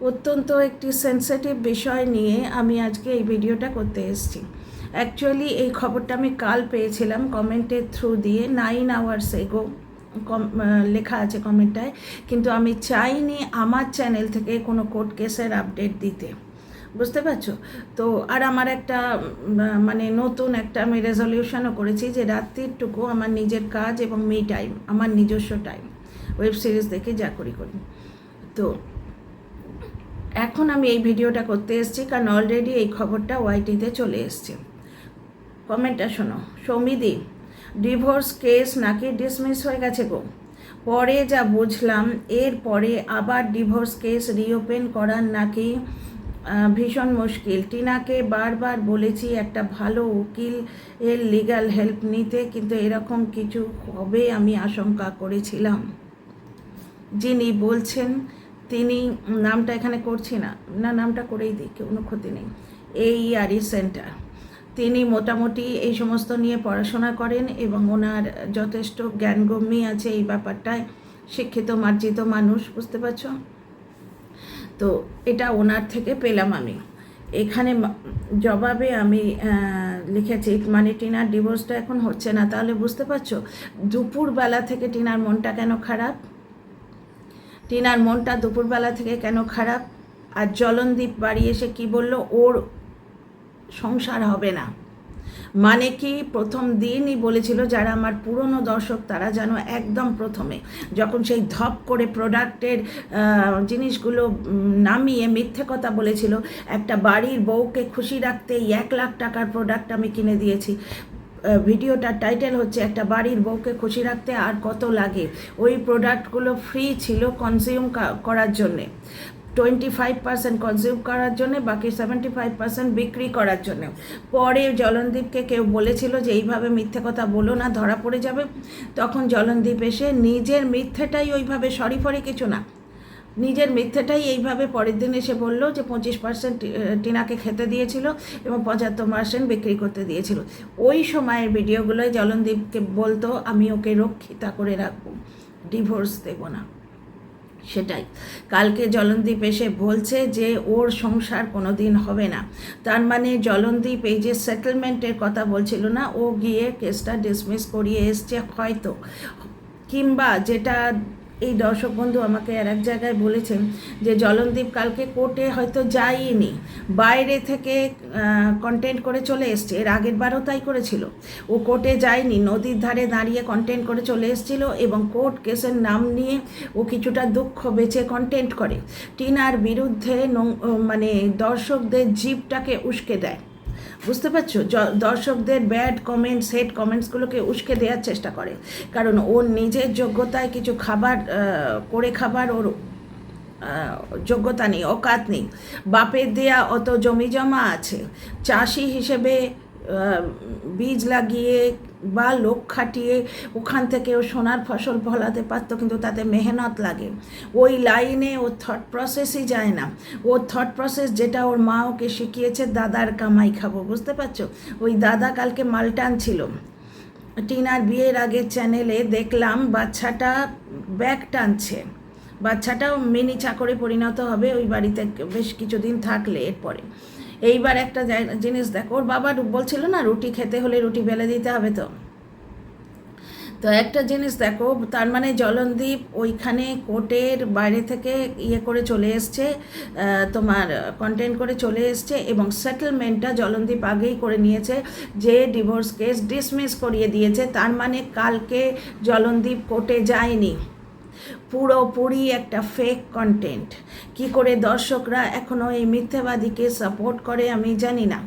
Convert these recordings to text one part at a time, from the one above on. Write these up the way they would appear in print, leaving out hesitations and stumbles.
অত্যন্ত একটি সেন্সিটিভ বিষয় নিয়ে আমি আজকে এই ভিডিওটা করতে এসেছি। অ্যাকচুয়ালি এই খবরটা আমি কাল পেয়েছিলাম কমেন্টের থ্রু দিয়ে 9 hours এগো লেখা আছে কমেন্টটায়, কিন্তু আমি চাইনি আমার চ্যানেল থেকে কোনো কোর্ট কেসের আপডেট দিতে, বুঝতে পারছো তো। আর আমার একটা মানে নতুন একটা আমি রেজলিউশনও করেছি যে রাত্রিটুকু আমার নিজের কাজ এবং মি টাইম, আমার নিজস্ব টাইম, ওয়েব সিরিজ দেখে যা করি তো এখন আমি এই ভিডিওটা করতে এসেছি কারণ অলরেডি এই খবরটা ওয়াইটিতে চলে এসছে। কমেন্টটা শোনো। সৌমিদি, ডিভোর্স কেস নাকি ডিসমিস হয়ে গেছে গো। পরে যা বুঝলাম এরপরে আবার ডিভোর্স কেস রিওপেন করার নাকি ভীষণ মুশকিল। টিনাকে বারবার বলেছি একটা ভালো উকিল এর লিগ্যাল হেল্প নিতে, কিন্তু এরকম কিছু হবে আমি আশঙ্কা করেছিলাম। যিনি বলছেন তিনি, নামটা এখানে করছি না, নামটা করেই দিই, কোনো ক্ষতি নেই, AERE সেন্টার, তিনি মোটামুটি এই সমস্ত নিয়ে পড়াশোনা করেন এবং ওনার যথেষ্ট জ্ঞানগম্যি আছে এই ব্যাপারটায়, শিক্ষিত মার্জিত মানুষ, বুঝতে পারছ তো। এটা ওনার থেকে পেলাম আমি। এখানে জবাবে আমি লিখেছি মানে টিনার ডিভোর্সটা এখন হচ্ছে না, তাহলে বুঝতে পারছো দুপুরবেলা থেকে টিনার মনটা কেন খারাপ, টিনার মনটা দুপুরবেলা থেকে কেন খারাপ। আর জলনদীপ বাড়ি এসে কি বলল, ওর সংসার হবে না। মানে কি প্রথম দিনই বলেছিল, যারা আমার পুরনো দর্শক তারা যেন একদম প্রথমে যখন সেই ধপ করে প্রোডাক্টের জিনিসগুলো নামিয়ে মিথ্যে কথা বলেছিল, একটা বাড়ির বউকে খুশি রাখতে 1 লাখ টাকার প্রোডাক্ট আমি কিনে দিয়েছি। ভিডিওটার টাইটেল হচ্ছে একটা বাড়ির বউকে খুশি রাখতে আর কত লাগে। ওই প্রোডাক্টগুলো ফ্রি ছিল কনজিউম করার জন্যে, 25% কনজিউম করার জন্য, বাকি 75% বিক্রি করার জন্য। পরে জলনদীপকে কেউ বলেছিল যে এইভাবে মিথ্যে কথা বলো না, ধরা পড়ে যাবে। তখন জলনদীপ এসে নিজের মিথ্যেটাই ওইভাবে, সরি ফরি কিছু না, নিজের মিথ্যেটাই এইভাবে পরের দিন এসে বললো যে 25% টিনাকে খেতে দিয়েছিল এবং 75% বিক্রি করতে দিয়েছিল। ওই সময়ের ভিডিওগুলোয় জলনদীপকে বলতো আমি ওকে রক্ষিতা করে রাখবো, ডিভোর্স দেবো না। সেটাই কালকে জলনদীপ এসে বলছে যে ওর সংসার কোনো দিন হবে না। তার মানে জলনদীপ এই যে সেটেলমেন্টের কথা বলছিল না, ও গিয়ে কেসটা ডিসমিস করিয়ে এসছে হয়তো, কিংবা যেটা এই দর্শক বন্ধু আমাকে আর এক জায়গায় বলেছেন যে জলনদীপ কালকে কোর্টে হয়তো যায়নি, বাইরে থেকে কন্টেন্ট করে চলে এসছে। এর আগের বারও তাই করেছিল, ও কোর্টে যায়নি, নদীর ধারে দাঁড়িয়ে কন্টেন্ট করে চলে এসেছিল এবং কোর্ট কেসের নাম নিয়ে ও কিছুটা দুঃখ বেঁচে কন্টেন্ট করে, টিনার বিরুদ্ধে মানে দর্শকদের জিভটাকে উস্কে দেয়, বুঝতে পারছো, দর্শকদের ব্যাড কমেন্টস, হেড কমেন্টসগুলোকে উস্কে দেওয়ার চেষ্টা করে। কারণ ওর নিজের যোগ্যতায় কিছু খাবার ওর যোগ্যতা নেই, অকাত নেই। বাপের দেয়া অত জমি জমা আছে, চাষি হিসেবে বীজ লাগিয়ে বা লোক খাটিয়ে ওখান থেকে ও সোনার ফসল ফলাতে পারতো, কিন্তু তাতে মেহনত লাগে। ওই লাইনে ওর থট প্রসেসই যায় না। ওর থট প্রসেস যেটা ওর মা ওকে শিখিয়েছে, দাদার কামাই খাবো, বুঝতে পারছো। ওই দাদা কালকে মালটান ছিল, টিনার বিয়ের আগের চ্যানেলে দেখলাম বাচ্চাটা ব্যাগ টানছে, বাচ্চাটাও মিনি চাকরে পরিণত হবে ওই বাড়িতে বেশ কিছুদিন থাকলে। এরপরে এইবার একটা জিনিস দেখো, ওর বাবা বলছিল না রুটি খেতে হলে রুটি বেলে দিতে হবে, তো একটা জিনিস দেখো, তার মানে জলনদীপ ওইখানে কোর্টের বাইরে থেকে করে চলে এসছে, তোমার কন্টেন্ট করে চলে এসছে এবং সেটেলমেন্টটা জলনদীপ আগেই করে নিয়েছে, যে ডিভোর্স কেস ডিসমিস করিয়ে দিয়েছে। তার মানে কালকে জলনদীপ কোর্টে যায়নি, পুরোপুরি একটা ফেক কন্টেন্ট। কি করে দর্শকরা এখনও এই মিথ্যাবাদীকে সাপোর্ট করে আমি জানি না।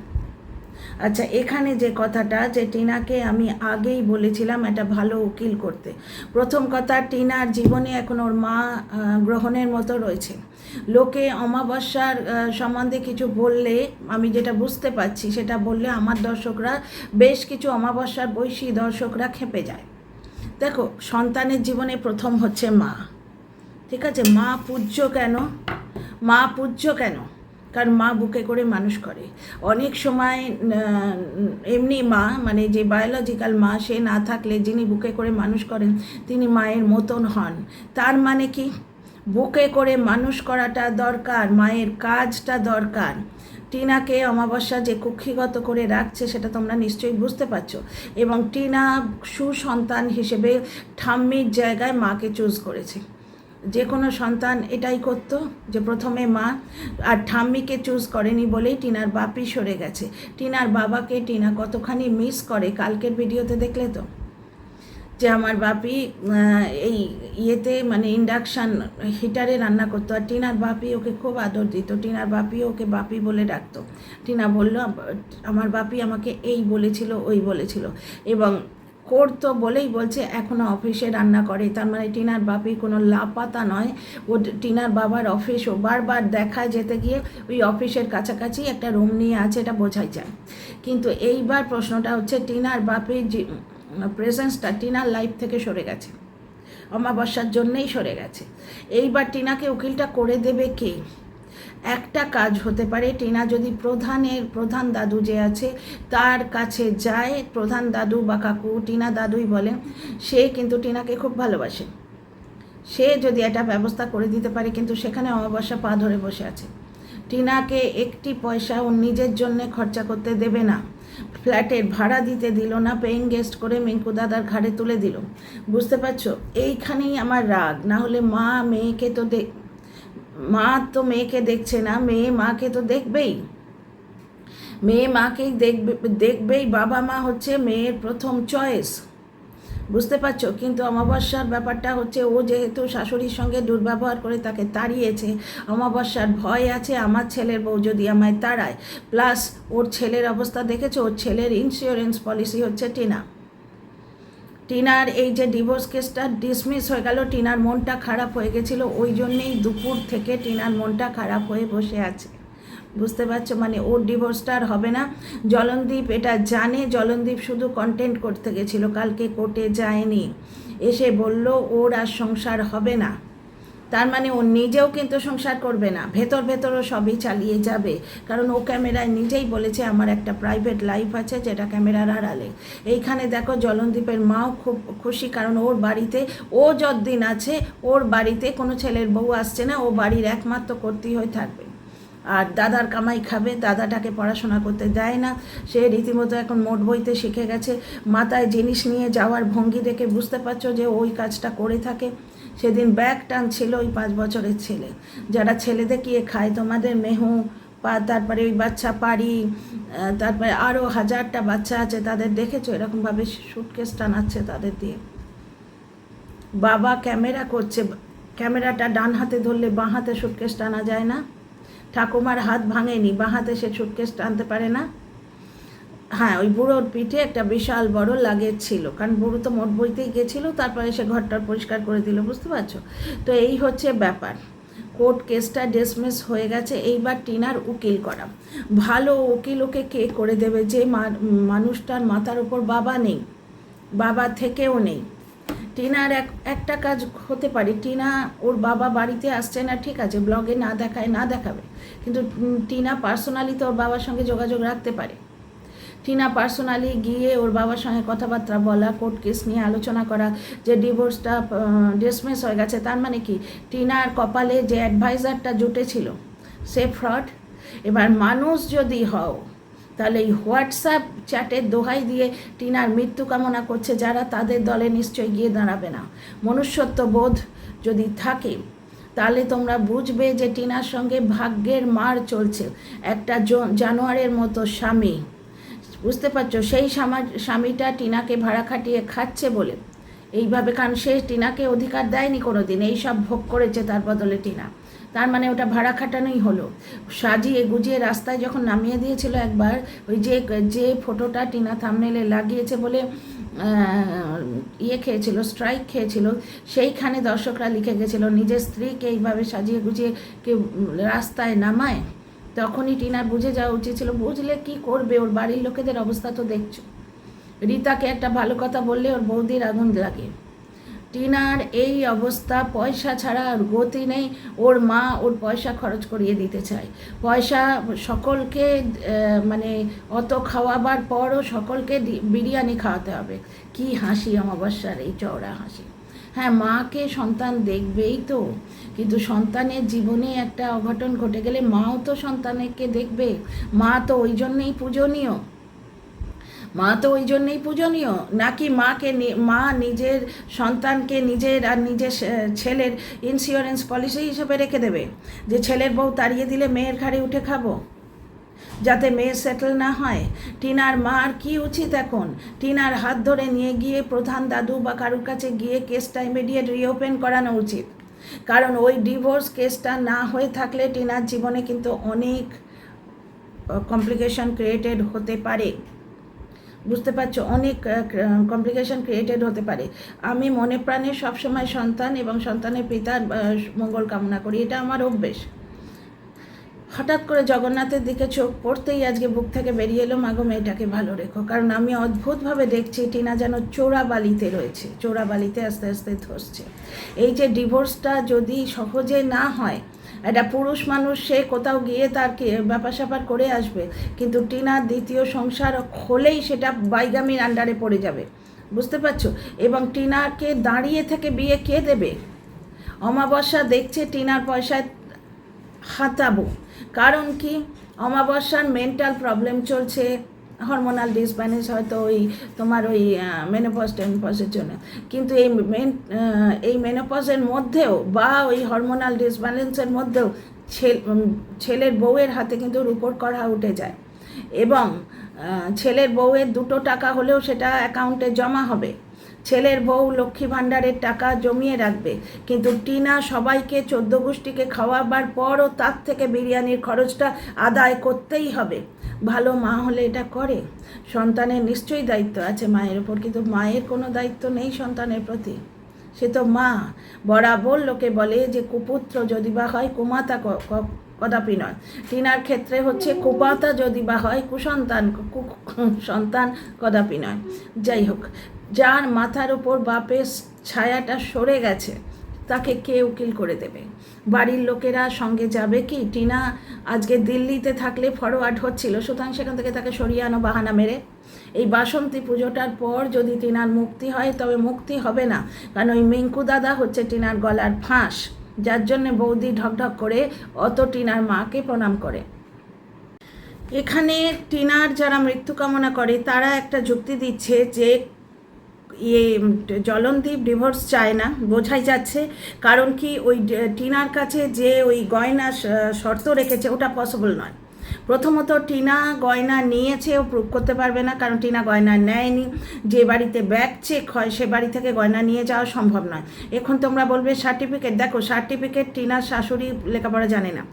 আচ্ছা, এখানে যে কথাটা, যে টিনাকে আমি আগেই বলেছিলাম একটা ভালো উকিল করতে। প্রথম কথা, টিনার জীবনে এখন ওর মা গ্রহণের মতো রয়েছে। লোকে অমাবস্যার সম্বন্ধে কিছু বললে, আমি যেটা বুঝতে পারছি সেটা বললে আমার দর্শকরা, বেশ কিছু অমাবস্যার বয়সী দর্শকরা খেপে যায়। দেখো, সন্তানের জীবনে প্রথম হচ্ছে মা, ঠিক আছে। মা পূজ্য কেন? মা পূজ্য কেন? কারণ মা বুকে করে মানুষ করে। অনেক সময় এমনি মা, মানে যে বায়োলজিক্যাল মা, সে না থাকলে যিনি বুকে করে মানুষ করেন তিনি মায়ের মতন হন। তার মানে কি, বুকে করে মানুষ করাটা দরকার, মায়ের কাজটা দরকার। টিনাকে অমাবস্যা যে কুক্ষিগত করে রাখছে সেটা তোমরা নিশ্চয়ই বুঝতে পারছো। এবং টিনা সুসন্তান হিসেবে ঠাম্মির জায়গায় মাকে চুজ করেছে। যে কোনো সন্তান এটাই করতো, যে প্রথমে মা, আর ঠাম্মিকে চুজ করেনি বলেই টিনার বাপি সরে গেছে। টিনার বাবাকে টিনা কতখানি মিস করে কালকের ভিডিওতে দেখলে তো, যে আমার বাপি এই ইয়েতে মানে ইন্ডাকশান হিটারে রান্না করতো, আর টিনার বাপি ওকে খুব আদর দিত। টিনার বাপি ওকে বাপি বলে ডাকতো। টিনা বলল আমার বাপি আমাকে এই বলেছিল ওই বলেছিল, এবং করতো বলেই বলছে এখনও অফিসে রান্না করে। তার মানে টিনার বাপি কোনো লাপাতা নয়। ও টিনার বাবার অফিসও বারবার দেখায়, যেতে গিয়ে ওই অফিসের কাছাকাছি একটা রুম নিয়ে আছে, এটা বোঝাই যায়। কিন্তু এইবার প্রশ্নটা হচ্ছে টিনার বাপির প্রেজেন্সটা টিনার লাইফ থেকে সরে গেছে, অমাবস্যার জন্যেই সরে গেছে। এইবার টিনাকে উকিলটা করে দেবে কে? একটা কাজ হতে পারে, টিনা যদি প্রধান দাদু যে আছে তার কাছে যায়, প্রধান দাদু বা কাকু, টিনা দাদুই বলেন, সে কিন্তু টিনাকে খুব ভালোবাসে, সে যদি এটা ব্যবস্থা করে দিতে পারে। কিন্তু সেখানে অমাবস্যা পা ধরে বসে আছে, টিনাকে একটি পয়সা ও নিজের জন্যে খরচা করতে দেবে না, ফ্ল্যাটের ভাড়া দিতে দিল না, পেইং গেস্ট করে মিঙ্কু দাদার ঘাড়ে তুলে দিল। বুঝতে পারছো? এইখানেই আমার রাগ। না হলে মা মেয়েকে তো মা তো মেয়েকে দেখছে না, মেয়ে মাকে তো দেখবেই, মেয়ে মাকেই দেখবেই। বাবা মা হচ্ছে মেয়ের প্রথম চয়েস, বুঝতে পারছো? কিন্তু অমাবস্যার ব্যাপারটা হচ্ছে, ও যেহেতু শাশুড়ির সঙ্গে দুর্ব্যবহার করে তাকে তাড়িয়েছে, অমাবস্যার ভয় আছে আমার ছেলের বউ যদি আমায় তাড়ায়। প্লাস ওর ছেলের অবস্থা দেখেছো, ওর ছেলের ইন্স্যুরেন্স পলিসি হচ্ছে টিনা। টিনার এই যে ডিভোর্স কেসটা ডিসমিস হয়ে গেল, টিনার মনটা খারাপ হয়ে গেছিলো, ওই জন্যেই দুপুর থেকে টিনার মনটা খারাপ হয়ে বসে আছে। বুঝতে পারছো? মানে ওর ডিভোর্সটা আর হবে না। জলনদীপ এটা জানে, জলনদীপ শুধু কন্টেন্ট করতে গেছিলো, কালকে কোর্টে যায়নি, এসে বলল ওর আর সংসার হবে না। তার মানে ও নিজেও কিন্তু সংসার করবে না, ভেতরও সবই চালিয়ে যাবে। কারণ ও ক্যামেরায় নিজেই বলেছে আমার একটা প্রাইভেট লাইফ আছে যেটা ক্যামেরার আড়ালে। এইখানে দেখো জলনদীপের মাও খুব খুশি, কারণ ওর বাড়িতে ও যতদিন আছে ওর বাড়িতে কোনো ছেলের বউ আসছে না, ও বাড়ির একমাত্র কর্ত্রী হয়ে থাকবে। আর দাদার কামাই খাবে, দাদাটাকে পড়াশোনা করতে দেয় না, সে রীতিমতো এখন মোট বইতে শিখে গেছে। মাথায় জিনিস নিয়ে যাওয়ার ভঙ্গি দেখে বুঝতে পারছো যে ওই কাজটা করে থাকে। সেদিন ব্যাগ টানছিল ওই 5 বছরের ছেলে, যারা ছেলে দেখিয়ে খায়, তোমাদের মেহু, তারপরে ওই বাচ্চা পারি, তারপরে আরও হাজারটা বাচ্চা আছে, তাদের দেখেছো এরকমভাবে সুটকেস টানাচ্ছে তাদের দিয়ে। বাবা ক্যামেরা করছে, ক্যামেরাটা ডান হাতে ধরলে বাঁ হাতে সুটকেস টানা যায় না? ঠাকুমার হাত ভাঙেনি, বাঁ হাতে সে সুটকেস টানতে পারে না? হ্যাঁ, ওই বুড়োর পিঠে একটা বিশাল বড় লাগেজ ছিল, কারণ বুড়ো তো মোট বইতেই গেছিলো, তারপরে সে ঘরটার পরিষ্কার করে দিল। বুঝতে পারছো? তো এই হচ্ছে ব্যাপার। কোর্ট কেসটা ডিসমিস হয়ে গেছে, এইবার টিনার উকিল করা। ভালো উকিল ওকে কে করে দেবে? যে মানুষটার মাথার ওপর বাবা নেই, বাবা থেকেও নেই। টিনার একটা কাজ হতে পারে, টিনা ওর বাবা বাড়িতে আসছে না, ঠিক আছে, ব্লগে না দেখাবে, কিন্তু টিনা পার্সোনালি তো ওর বাবার সঙ্গে যোগাযোগ রাখতে পারে। টিনা পার্সোনালি গিয়ে ওর বাবার সঙ্গে কথাবার্তা বলা, কোর্ট কেস নিয়ে আলোচনা করা, যে ডিভোর্সটা ডিসমিস হয়ে গেছে, তার মানে কি টিনার কপালে যে অ্যাডভাইজারটা জুটেছিল সে ফ্রড। এবার মানুষ যদি হও তাহলে এই হোয়াটসঅ্যাপ চ্যাটের দোহাই দিয়ে টিনার মৃত্যু কামনা করছে যারা, তাদের দলে নিশ্চয়ই গিয়ে দাঁড়াবে না। মনুষ্যত্ব বোধ যদি থাকে তাহলে তোমরা বুঝবে যে টিনার সঙ্গে ভাগ্যের মার চলছে, একটা জানোয়ারের মতো স্বামী। বুঝতে পারছো? সেই স্বামীটা টিনাকে ভাড়া খাটিয়ে খাচ্ছে বলে এইভাবে, কারণ সে টিনাকে অধিকার দেয়নি কোনো দিন, এইসব ভোগ করেছে তার বদলে টিনা। তার মানে ওটা ভাড়া খাটানোই হলো। সাজিয়ে গুজিয়ে রাস্তায় যখন নামিয়ে দিয়েছিল একবার, ওই যে ফটোটা টিনা থাম্বনেলে লাগিয়েছে বলে খেয়েছিল, স্ট্রাইক খেয়েছিল, সেইখানে দর্শকরা লিখে গেছিল নিজের স্ত্রীকে এইভাবে সাজিয়ে গুজিয়ে কেউ রাস্তায় নামায়। তখনই টিনার বুঝে যাওয়া উচিত ছিল। বুঝলে কি করবে? ওর বাড়ির লোকেদের অবস্থা তো দেখছো। রীতাকে একটা ভালো কথা বললে ওর বৌদির আগুন লাগে। টিনার এই অবস্থা, পয়সা ছাড়া আর গতি নেই। ওর মা ওর পয়সা খরচ করিয়ে দিতে চায়, পয়সা সকলকে, মানে অত খাওয়াবার পরও সকলকে বিরিয়ানি খাওয়াতে হবে। কি হাসি অমাবস্যার এই চওড়া হাসি। হ্যাঁ, মাকে সন্তান দেখবেই তো, কিন্তু সন্তানের জীবনে একটা অঘটন ঘটে গেলে মাও তো সন্তানকে দেখবে। মা তো ওই জন্যেই পূজনীয়, মা তো ওই জন্যেই পূজনীয়। নাকি মা নিজের সন্তানকে নিজের আর নিজের ছেলের ইন্স্যুরেন্স পলিসি হিসেবে রেখে দেবে, যে ছেলের বউ তাড়িয়ে দিলে মেয়ের ঘাড়ে উঠে খাবো, যাতে মেয়ে সেটেল না হয়? টিনার মার কি উচিত এখন? টিনার হাত ধরে নিয়ে গিয়ে প্রধান দাদু বা কারুর কাছে গিয়ে কেসটা ইমিডিয়েট রিওপেন করানো উচিত। কারণ ওই ডিভোর্স কেসটা না হয়ে থাকলে টিনার জীবনে কিন্তু অনেক কমপ্লিকেশন ক্রিয়েটেড হতে পারে। বুঝতে পারছো? অনেক কমপ্লিকেশন ক্রিয়েটেড হতে পারে। আমি মনে প্রাণে সবসময় সন্তান এবং সন্তানের পিতার মঙ্গল কামনা করি, এটা আমার অভ্যেস। হঠাৎ করে জগন্নাথের দিকে চোখ পড়তেই আজকে বুক থেকে বেরিয়ে এলো, মাগো মেয়েটাকে ভালো রেখো। কারণ আমি অদ্ভুতভাবে দেখছি টিনা যেন চোরাবালিতে রয়েছে, চোরাবালিতে আস্তে আস্তে ধসছে। এই যে ডিভোর্সটা যদি সহজে না হয়, একটা পুরুষ মানুষ সে কোথাও গিয়ে তার ব্যাপার স্যাপার করে আসবে, কিন্তু টিনার দ্বিতীয় সংসার হলেই সেটা বাইগামির আন্ডারে পড়ে যাবে। বুঝতে পারছো? এবং টিনাকে দাঁড়িয়ে থেকে বিয়ে কে দেবে? অমাবস্যা দেখছে টিনার পয়সায় হাতাবো। কারণ কি? অমাবস্যার মেন্টাল প্রবলেম চলছে, হরমোনাল ডিসব্যালেন্স, হয়তো ওই তোমার ওই টেনোপজের জন্য। কিন্তু এই মেনোপজের মধ্যেও বা ওই হরমোনাল ডিসব্যালেন্সের মধ্যেও ছেলের বউয়ের হাতে কিন্তু রূপোর কড়া উঠে যায়, এবং ছেলের বউয়ের 2 টাকা হলেও সেটা অ্যাকাউন্টে জমা হবে। ছেলের বউ লক্ষ্মী ভাণ্ডারের টাকা জমিয়ে রাখবে, কিন্তু টিনা সবাইকে 14 গোষ্ঠীকে খাওয়াবার পরও তার থেকে বিরিয়ানির খরচটা আদায় করতেই হবে। ভালো মা হলে এটা করে। সন্তানের নিশ্চয়ই দায়িত্ব আছে মায়ের ওপর, কিন্তু মায়ের কোনো দায়িত্ব নেই সন্তানের প্রতি। সে তো মা। বরাবর লোকে বলে যে কুপুত্র যদি বা হয় কুমাতা কদাপি নয়। টিনার ক্ষেত্রে হচ্ছে কুপাতা যদি বা হয় সন্তান কদাপি নয়। যাই হোক, যার মাথার উপর বাপের ছায়াটা সরে গেছে তাকে কে উকিল করে দেবে? বাড়ির লোকেরা সঙ্গে যাবে কি? টিনা আজকে দিল্লিতে থাকলে ফরওয়ার্ড হচ্ছিল, সুতরাং সেখান থেকে তাকে সরিয়ে আনো বাহানা মেরে। এই বাসন্তী পুজোটার পর যদি টিনার মুক্তি হয়, তবে মুক্তি হবে না, কারণ ওই মিঙ্কু দাদা হচ্ছে টিনার গলার ফাঁস, যার জন্যে বৌদি ঢকঢক করে অত টিনার মাকে প্রণাম করে। এখানে টিনার যারা মৃত্যু কামনা করে তারা একটা যুক্তি দিচ্ছে যে জলনদীপ ডিভোর্স চায় না, বোঝাই যাচ্ছে। কারণ কি? ওই টিনার কাছে যে ওই গয়না শর্ত রেখেছে ওটা পসিবল নয়। প্রথমত টিনা গয়না নিয়েছে ও প্রুভ করতে পারবে না, কারণ টিনা গয়না নেয়নি। যে বাড়িতে ব্যাগ চেক হয় সে বাড়ি থেকে গয়না নিয়ে যাওয়া সম্ভব নয়। এখন তোমরা বলবে সার্টিফিকেট, দেখো সার্টিফিকেট টিনার শাশুড়ি লেখাপড়া জানে না।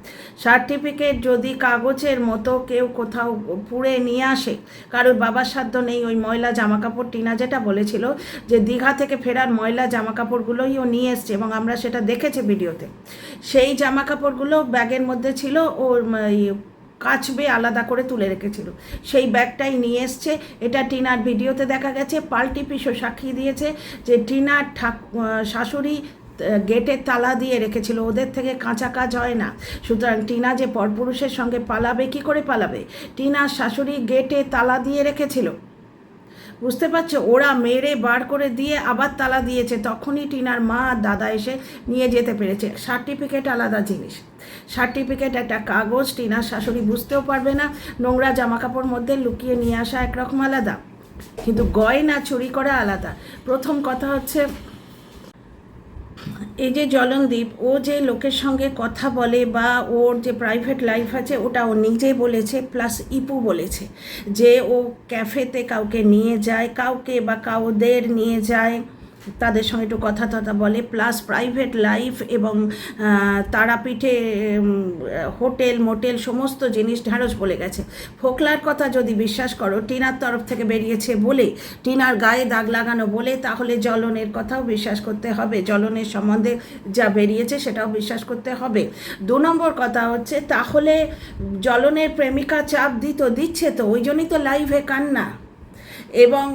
সার্টিফিকেট যদি কাগজের মতো কেউ কোথাও পুড়ে নিয়ে আসে, কারোর বাবার সাধ্য নেই ওই ময়লা জামাকাপড়, টিনা যেটা বলেছিল যে দীঘা থেকে ফেরার ময়লা জামাকাপড়গুলোই ও নিয়ে এসছে, এবং আমরা সেটা দেখেছি ভিডিওতে। সেই জামাকাপড়গুলো ব্যাগের মধ্যে ছিল, ওর কাচবে আলাদা করে তুলে রেখেছিল, সেই ব্যাগটাই নিয়ে এসছে। এটা টিনার ভিডিওতে দেখা গেছে। পাল্টি পিসও সাক্ষী দিয়েছে যে টিনার শাশুড়ি গেটে তালা দিয়ে রেখেছিল, ওদের থেকে কাঁচা কাজ হয় না। সুতরাং টিনা যে পরপুরুষের সঙ্গে পালাবে, কি করে পালাবে? টিনার শাশুড়ি গেটে তালা দিয়ে রেখেছিল, বুঝতে পারছো? ওরা মেরে বার করে দিয়ে আবার তালা দিয়েছে, তখনই টিনার মা আর দাদা এসে নিয়ে যেতে পেরেছে। সার্টিফিকেট আলাদা জিনিস। সার্টিফিকেট একটা কাগজ, টিনার শাশুড়ি বুঝতেও পারবে না। নোংরা জামাকাপড় মধ্যে লুকিয়ে নিয়ে আসা একরকম আলাদা, কিন্তু গয়না চুরি করা আলাদা। প্রথম কথা হচ্ছে, এই যে জলনদীপ, ও যে লোকের সঙ্গে কথা বলে বা ওর যে প্রাইভেট লাইফ আছে ওটা ও নিজে বলেছে, প্লাস ইপু বলেছে যে ও ক্যাফেতে কাউকে নিয়ে যায়, কাউকে বা কাউদের নিয়ে যায়, তাদের সঙ্গে একটু কথা বলে, প্লাস প্রাইভেট লাইফ এবং তারাপীঠে হোটেল মোটেল সমস্ত জিনিস ঢ্যাঁড়স বলে গেছে। ফোকলার কথা যদি বিশ্বাস করো, টিনার তরফ থেকে বেরিয়েছে বলে, টিনার গায়ে দাগ লাগানো বলে, তাহলে জ্বলনের কথাও বিশ্বাস করতে হবে। জ্বলনের সম্বন্ধে যা বেরিয়েছে সেটাও বিশ্বাস করতে হবে। 2 নম্বর কথা হচ্ছে, তাহলে জ্বলনের প্রেমিকা চাপ দিচ্ছে তো, ওই জন্যই তো লাইভে কান্না এবং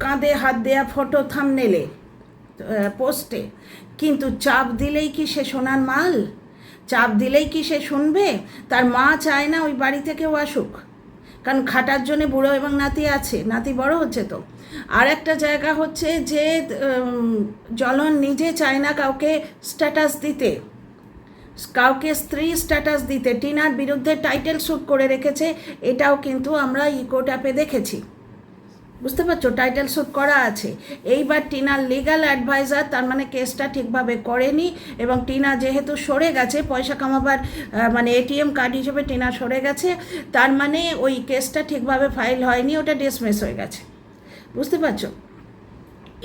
কাঁধে হাত দেয়া ফটো থাম্বনেলে পোস্টে। কিন্তু চাপ দিলেই কি সে শোনার মাল? চাপ দিলেই কি সে শুনবে? তার মা চায় না ওই বাড়ি থেকেও আসুক, কারণ খাটার জন্য বুড়ো এবং নাতি আছে, নাতি বড় হচ্ছে তো। আর একটা জায়গা হচ্ছে যে জ্বলন নিজে চায় না কাউকে স্ট্যাটাস দিতে, কাউকে স্ত্রী স্ট্যাটাস দিতে। টিনার বিরুদ্ধে টাইটেল শ্যুট করে রেখেছে, এটাও কিন্তু আমরা ইকো ট্যাপে দেখেছি, বুঝতে পারছো, টাইটেল শ্যুট করা আছে। এইবার টিনার লিগ্যাল অ্যাডভাইজার তার মানে কেসটা ঠিকভাবে করেনি, এবং টিনা যেহেতু সরে গেছে পয়সা কামাবার মানে এটিএম কার্ড হিসেবে টিনা সরে গেছে, তার মানে ওই কেসটা ঠিকভাবে ফাইল হয়নি, ওটা ডিসমিস হয়ে গেছে, বুঝতে পারছো।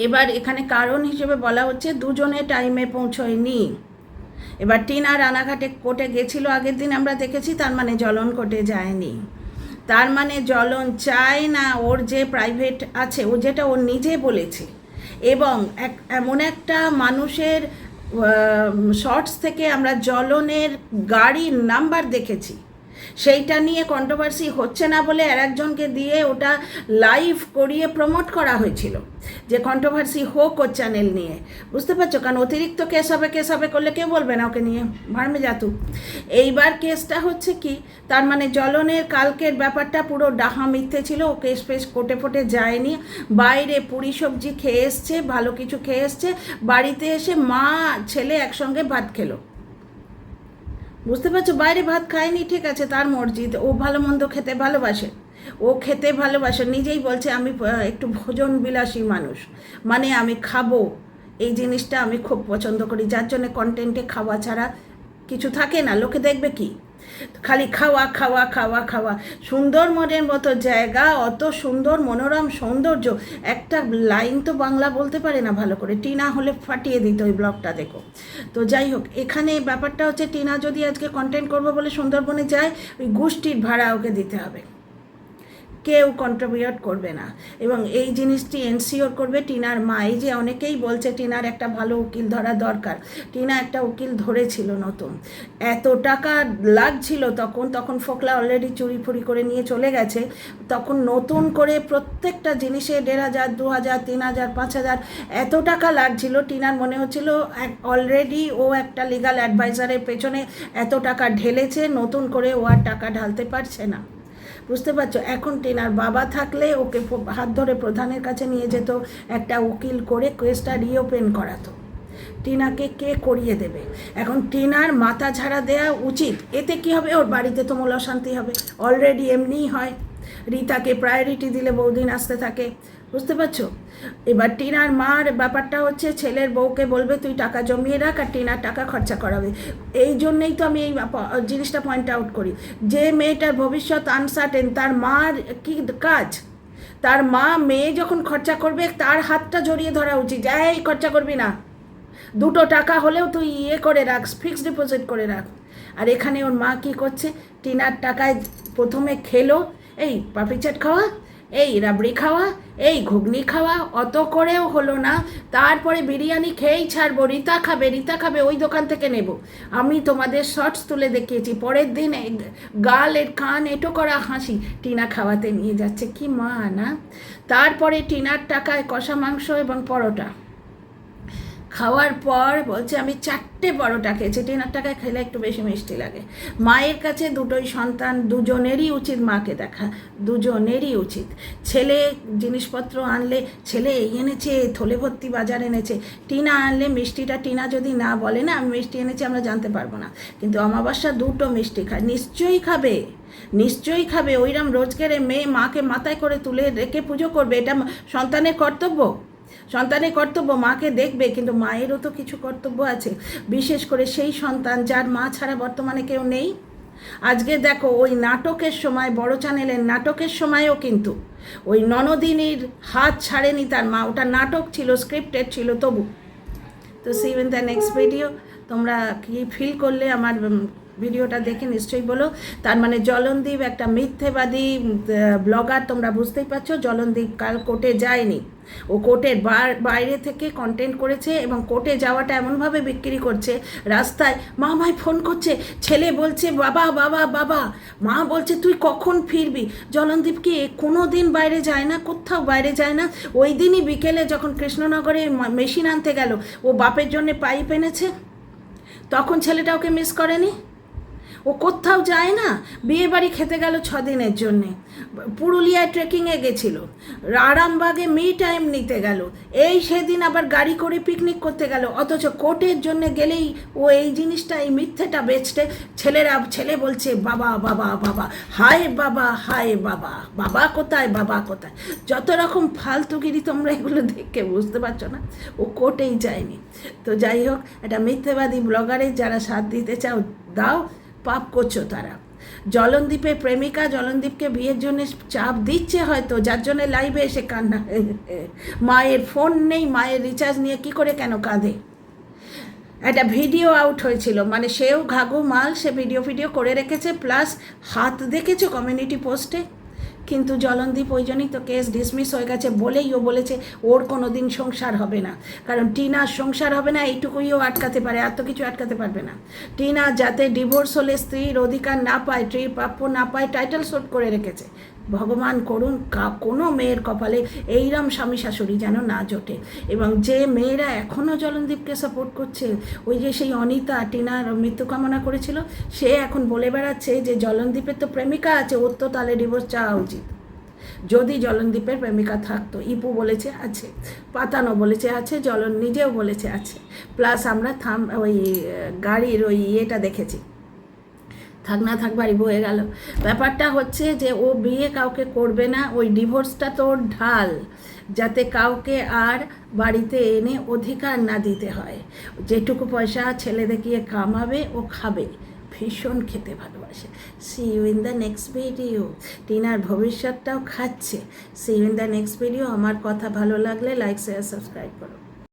এবার এখানে কারণ হিসেবে বলা হচ্ছে দুজনে টাইমে পৌঁছয়নি। এবার টিনা রানাঘাটে কোর্টে গেছিলো আগের দিন আমরা দেখেছি, তার মানে জ্বলন কোর্টে যায়নি, তার মানে জ্বলন চায় না ওর যে প্রাইভেট আছে, ও যেটা ও নিজে বলেছে। এবং এমন একটা মানুষের শর্টস থেকে আমরা জ্বলনের গাড়ির নাম্বার দেখেছি, সেইটা নিয়ে কন্ট্রোভার্সি হচ্ছে না বলে আর একজনকে দিয়ে ওটা লাইভ করিয়ে প্রমোট করা হয়েছিল যে কন্ট্রোভার্সি হোক ওর চ্যানেল নিয়ে, বুঝতে পারছো। কারণ অতিরিক্ত কেস হবে করলে কেউ বলবে না ওকে নিয়ে ভাড়মে যাতু। এইবার কেসটা হচ্ছে কি, তার মানে জ্বলনের কালকের ব্যাপারটা পুরো ডাহা মিথ্যে ছিল, ও কেস ফেস কোটে ফোটে যায়নি, বাইরে পুরি সবজি খেয়ে এসছে, ভালো কিছু খেয়ে এসছে, বাড়িতে এসে মা ছেলে একসঙ্গে ভাত খেলো, বুঝতে পারছো। বাইরে ভাত খায়নি, ঠিক আছে, তার মর্জি, ও ভালো মন্দ খেতে ভালোবাসে, ও খেতে ভালোবাসে, নিজেই বলছে আমি একটু ভোজন বিলাসী মানুষ, মানে আমি খাবো, এই জিনিসটা আমি খুব পছন্দ করি, যার জন্য কন্টেন্টে খাওয়া ছাড়া কিছু থাকে না, লোকে দেখবে কি, খালি খাওয়া খাওয়া খাওয়া খাওয়া। সুন্দরবনের মতো জায়গা, অত সুন্দর মনোরম সৌন্দর্য, একটা লাইন তো বাংলা বলতে পারে না ভালো করে, টিনা হলে ফাটিয়ে দিত ওই ব্লগটা, দেখো। তো যাই হোক, এখানে ব্যাপারটা হচ্ছে টিনা যদি আজকে কন্টেন্ট করবো বলে সুন্দরবনে যায়, ওই গোষ্ঠীর ভাড়া ওকে দিতে হবে, কেউ কন্ট্রিবিউট করবে না, এবং এই জিনিসটি এনশিওর করবে টিনার মা। এই যে অনেকেই বলছে টিনার একটা ভালো উকিল ধরা দরকার, টিনা একটা উকিল ধরেছিল নতুন, এত টাকা লাগছিল তখন ফোকলা অলরেডি চুরি ফুরি করে নিয়ে চলে গেছে, তখন নতুন করে প্রত্যেকটা জিনিসে 1,500, 2,000, 3,000, 5,000 এত টাকা লাগছিল। টিনার মনে হচ্ছিল অলরেডি ও একটা লিগাল অ্যাডভাইজারের পেছনে এত টাকা ঢেলেছে, নতুন করে ও আর টাকা ঢালতে পারছে না, বুঝতে পারছো। এখন টিনার বাবা থাকলে ওকে হাত ধরে প্রধানের কাছে নিয়ে যেত, একটা উকিল করে কেসটা রিওপেন করাতো, টিনাকে কে করিয়ে দেবে। এখন টিনার মাথা ঝাড়া দেওয়া উচিত, এতে কি হবে, ওর বাড়িতে তো মূল অশান্তি হবে, অলরেডি এমনিই হয়, রীতাকে প্রায়োরিটি দিলে বহুদিন আসতে থাকে, বুঝতে পারছো। এবার টিনার মার ব্যাপারটা হচ্ছে ছেলের বউকে বলবে তুই টাকা জমিয়ে রাখ আর টিনার টাকা খরচা করাবে। এই জন্যেই তো আমি এই জিনিসটা পয়েন্ট আউট করি, যে মেয়েটার ভবিষ্যৎ আনসার্টেন, তার মার কি কাজ, তার মা মেয়ে যখন খরচা করবে তার হাতটা জড়িয়ে ধরা উচিত, এই খরচা করবি না, 2 টাকা হলেও তুই করে রাখ, ফিক্সড ডিপোজিট করে রাখ। আর এখানে ওর মা কী করছে, টিনার টাকায় প্রথমে খেলো, এই পাপড়ি চাট খাওয়া, এই রাবড়ি খাওয়া, এই ঘুগনি খাওয়া, অত করেও হলো না, তারপরে বিরিয়ানি খেয়েই ছাড়বো, রীতা খাবে, ওই দোকান থেকে নেব। আমি তোমাদের শর্টস তুলে দেখিয়েছি, পরের দিন গালের কান এটো করা হাসি টিনা খাওয়াতে নিয়ে যাচ্ছে, কি মা না। তারপরে টিনার টাকায় কষা মাংস এবং পরোটা খাওয়ার পর বলছে আমি 4টে পরোটা খেয়েছি, টিনার টাকায় খেলে একটু বেশি মিষ্টি লাগে। মায়ের কাছে দুটোই সন্তান, দুজনেরই উচিত মাকে দেখা, দুজনেরই উচিত। ছেলে জিনিসপত্র আনলে ছেলে এই এনেছে, থলে ভর্তি বাজার এনেছে, টিনা আনলে মিষ্টিটা টিনা যদি না বলে না আমি মিষ্টি এনেছি আমরা জানতে পারবো না, কিন্তু অমাবস্যা 2টো মিষ্টি খায়, নিশ্চয়ই খাবে। ওইরকম রোজগারে মেয়ে মাকে মাথায় করে তুলে রেখে পুজো করবে, এটা সন্তানের কর্তব্য, মাকে দেখবে, কিন্তু মায়েরও তো কিছু কর্তব্য আছে, বিশেষ করে সেই সন্তান যার মা ছাড়া বর্তমানে কেউ নেই। আজকে দেখো ওই নাটকের সময়, বড় চ্যানেলের নাটকের সময়ও কিন্তু ওই ননদিনীর হাত ছাড়েনি তার মা, ওটা নাটক ছিল, স্ক্রিপ্টেড ছিল তবু। তো see you in the next video. তোমরা কি ফিল করলে আমার ভিডিওটা দেখে নিশ্চয়ই বলো। তার মানে জ্বলনদীপ একটা মিথ্যেবাদী ব্লগার, তোমরা বুঝতেই পারছো। জ্বলনদীপ কাল কোর্টে যায়নি, ও কোর্টের বাইরে থেকে কন্টেন্ট করেছে, এবং কোর্টে যাওয়াটা এমনভাবে বিক্রি করছে, রাস্তায় মা আমায় ফোন করছে, ছেলে বলছে বাবা বাবা বাবা, মা বলছে তুই কখন ফিরবি। জ্বলনদীপ কি কোনো দিন বাইরে যায় না, কোথাও বাইরে যায় না। ওই দিনই বিকেলে যখন কৃষ্ণনগরে মেশিন আনতে গেল, ও বাপের জন্য পাইপ এনেছে, তখন ছেলেটা ওকে মিস করেনি। ও কোথাও যায় না, বিয়ে বাড়ি খেতে গেল 6 দিনের জন্যে, পুরুলিয়ায় ট্রেকিংয়ে গেছিল, আরামবাগে মি টাইম নিতে গেল, এই সেদিন আবার গাড়ি করে পিকনিক করতে গেল, অথচ কোর্টের জন্য গেলেই ও এই জিনিসটা, এই মিথ্যেটা বেচতে ছেলে বলছে বাবা বাবা বাবা, হায় বাবা হায় বাবা, বাবা কোথায় বাবা কোথায়, যত রকম ফালতুগিরি তোমরা এগুলো দেখে বুঝতে পারছো না, ও কোর্টেই যায়নি। তো যাই হোক, একটা মিথ্যেবাদী ব্লগারের যারা সাথ দিতে চাও দাও, পাপ করছো তারা। জলনদীপের প্রেমিকা জলনদীপকে বিয়ের জন্য চাপ দিচ্ছে হয়তো, যার জন্য লাইভে এসে কান্না, মায়ের ফোন নেই, মায়ের রিচার্জ নিয়ে কি করে কেন কাঁদে। একটা ভিডিও আউট হয়েছিল, মানে সেও ঘাঘু মাল, সে ভিডিও করে রেখেছে, প্লাস হাত দেখেছো কমিউনিটি পোস্টে। কিন্তু জলনদীপ ওই জন্যই তো কেস ডিসমিস হয়ে গেছে, বলেই ও বলেছে ওর কোনো দিন সংসার হবে না, কারণ টিনার সংসার হবে না এইটুকুই ও আটকাতে পারে, আর তো কিছু আটকাতে পারবে না। টিনা যাতে ডিভোর্স হলে স্ত্রীর অধিকার না পায়, স্ত্রীর প্রাপ্য না পায়, টাইটেল শোট করে রেখেছে। ভগবান করুন কোনো মেয়ের কপালে এইরম স্বামী শাশুড়ি যেন না জোটে। এবং যে মেয়েরা এখনও জলনদীপকে সাপোর্ট করছে, ওই যে সেই অনিতা টিনার মৃত্যু কামনা করেছিল, সে এখন বলে বেড়াচ্ছে যে জলনদীপের তো প্রেমিকা আছে, ওর তো তাহলে ডিভোর্স চাওয়া উচিত। যদি জলনদীপের প্রেমিকা থাকতো, ইপু বলেছে আছে, পাতানো বলেছে আছে, জলন নিজেও বলেছে আছে, প্লাস আমরা ওই গাড়ির ওই ইয়েটা দেখেছি, থাক না থাক বাড়ি বয়ে গেল। ব্যাপারটা হচ্ছে যে ও বিয়ে কাউকে করবে না, ওই ডিভোর্সটা তোর ঢাল, যাতে কাউকে আর বাড়িতে এনে অধিকার না দিতে হয়। যেটুকু পয়সা ছেলে দেখিয়ে কামাবে ও খাবে, ভীষণ খেতে ভালোবাসে। See you in the next video. টিনার ভবিষ্যৎটাও খাচ্ছে। See you in the next video. আমার কথা ভালো লাগলে লাইক শেয়ার সাবস্ক্রাইব করো।